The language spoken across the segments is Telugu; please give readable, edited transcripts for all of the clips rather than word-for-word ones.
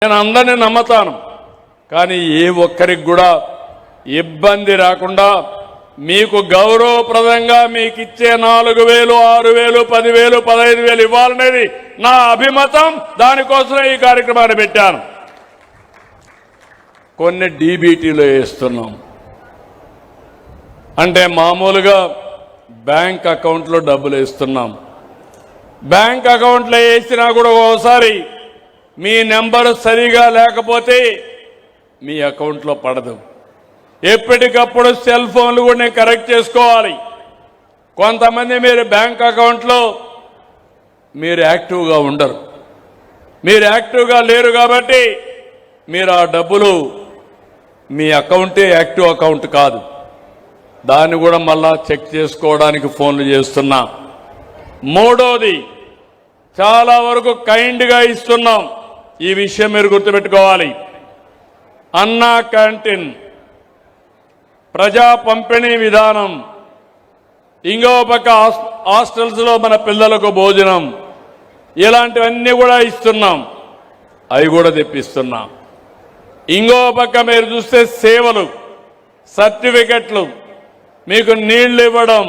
నేను అందరినీ నమ్మతాను, కానీ ఏ ఒక్కరికి కూడా ఇబ్బంది రాకుండా మీకు గౌరవప్రదంగా మీకు ఇచ్చే 4,000, 6,000, 10,000, 15,000 ఇవ్వాలనేది నా అభిమతం. దానికోసమే ఈ కార్యక్రమాన్ని పెట్టాను. కొన్ని డీబీటీలో వేస్తున్నాం, అంటే మామూలుగా బ్యాంక్ అకౌంట్లో డబ్బులు వేస్తున్నాం. బ్యాంక్ అకౌంట్లో వేసినా కూడా ఒకసారి మీ నెంబర్ సరిగా లేకపోతే మీ అకౌంట్లో పడదు. ఎప్పటికప్పుడు సెల్ ఫోన్లు కూడా నేను కరెక్ట్ చేసుకోవాలి. కొంతమంది మీరు బ్యాంక్ అకౌంట్లో మీరు యాక్టివ్గా ఉండరు, మీరు యాక్టివ్గా లేరు కాబట్టి మీరు ఆ డబ్బులు మీ అకౌంటే యాక్టివ్ అకౌంట్ కాదు. దాన్ని కూడా మళ్ళా చెక్ చేసుకోవడానికి ఫోన్లు చేస్తున్నా. మూడోది, చాలా వరకు కైండ్గా ఇస్తున్నాం. ఈ విషయం మీరు గుర్తుపెట్టుకోవాలి. అన్నా క్యాంటీన్, ప్రజా పంపిణీ విధానం, ఇంకో పక్క హాస్టల్స్లో మన పిల్లలకు భోజనం, ఇలాంటివన్నీ కూడా ఇస్తున్నాం. అవి కూడా తెప్పిస్తున్నాం. ఇంకో పక్క మీరు చూస్తే సేవలు, సర్టిఫికెట్లు, మీకు నీళ్లు ఇవ్వడం,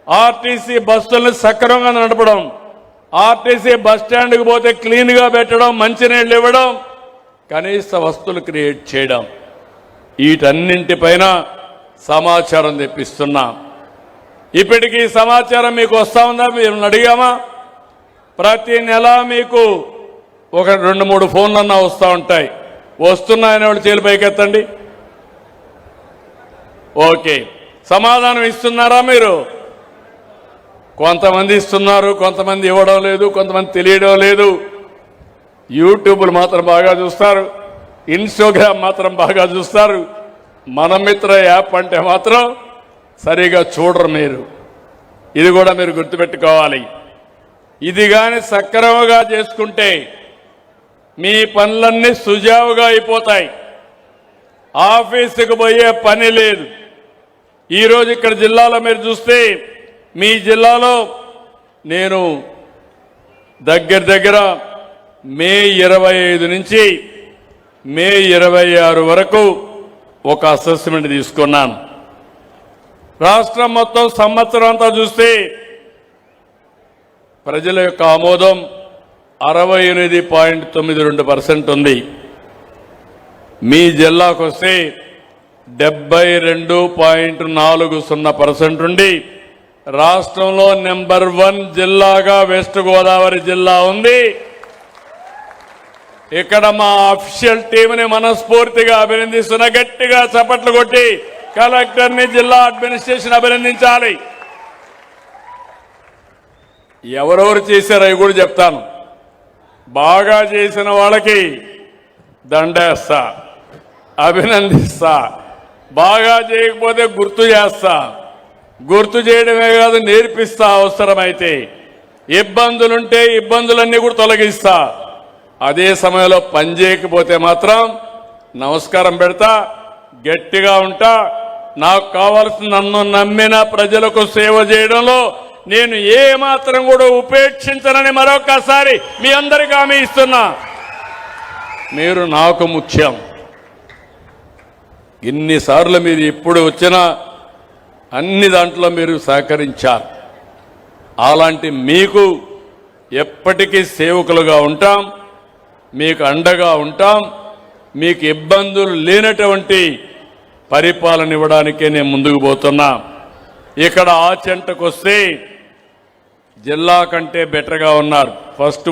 ఆర్టీసీ బస్సులను సక్రమంగా నడపడం, ఆర్టీసీ బస్ స్టాండ్కి పోతే క్లీన్గా పెట్టడం, మంచినీళ్ళు ఇవ్వడం, కనీస వస్తువులు క్రియేట్ చేయడం, వీటన్నింటిపైన సమాచారం తెప్పిస్తున్నా. ఇప్పటికీ సమాచారం మీకు వస్తా ఉందా? మీరు అడిగామా? ప్రతి నెల మీకు ఒక 2-3 ఫోన్లన్నా వస్తూ ఉంటాయి. వస్తున్నాయని వాళ్ళు చేతులు పైకెత్తండి. ఓకే, సమాధానం ఇస్తున్నారా మీరు? కొంతమంది ఇస్తున్నారు, కొంతమంది ఇవ్వడం లేదు, కొంతమంది తెలియడం లేదు. యూట్యూబ్లు మాత్రం బాగా చూస్తారు, ఇన్స్టాగ్రామ్ మాత్రం బాగా చూస్తారు. మన మిత్ర యాప్ అంటే మాత్రం సరిగా చూడరు మీరు. ఇది కూడా మీరు గుర్తుపెట్టుకోవాలి. ఇది కానీ సక్రమంగా చేసుకుంటే మీ పనులన్నీ సుజావుగా అయిపోతాయి. ఆఫీసుకు పోయే పని లేదు. ఈరోజు ఇక్కడ జిల్లాలో మీరు చూస్తే, మీ జిల్లాలో నేను దగ్గర మే 25 నుంచి మే 26 వరకు ఒక అసెస్మెంట్ తీసుకున్నాను. రాష్ట్రం మొత్తం సంవత్సరం అంతా చూస్తే ప్రజల యొక్క ఆమోదం 68.92% ఉంది. మీ జిల్లాకు వస్తే 72.40% ఉండి రాష్ట్రంలో నెంబర్ 1 జిల్లాగా వెస్ట్ గోదావరి జిల్లా ఉంది. ఇక్కడ మా అఫీషియల్ టీంని మనస్ఫూర్తిగా అభినందిస్తున్న, గట్టిగా చప్పట్లు కొట్టి కలెక్టర్ని, జిల్లా అడ్మినిస్ట్రేషన్ అభినందించాలి. ఎవరెవరు చేశారో అవి కూడా చెప్తాను. బాగా చేసిన వాళ్ళకి దండేస్తా, అభినందిస్తా. బాగా చేయకపోతే గుర్తు చేస్తా. గుర్తు చేయడమే కాదు, నేర్పిస్తా. అవసరమైతే ఇబ్బందులుంటే ఇబ్బందులన్నీ కూడా తొలగిస్తా. అదే సమయంలో పని చేయకపోతే మాత్రం నమస్కారం పెడతా, గట్టిగా ఉంటా. నాకు కావాల్సిన, నన్ను నమ్మిన ప్రజలకు సేవ చేయడంలో నేను ఏ మాత్రం కూడా ఉపేక్షించనని మరొకసారి మీ అందరికీ హామీ ఇస్తున్నా. మీరు నాకు ముఖ్యం. ఇన్నిసార్లు మీరు ఎప్పుడు వచ్చినా అన్ని దాంట్లో మీరు సహకరించారు. అలాంటి మీకు ఎప్పటికీ సేవకులుగా ఉంటాం, మీకు అండగా ఉంటాం. మీకు ఇబ్బందులు లేనటువంటి పరిపాలన ఇవ్వడానికే నేను ముందుకు పోతున్నా. ఇక్కడ ఆ చెంటకు వస్తే జిల్లా కంటే బెటర్గా ఉన్నారు. ఫస్ట్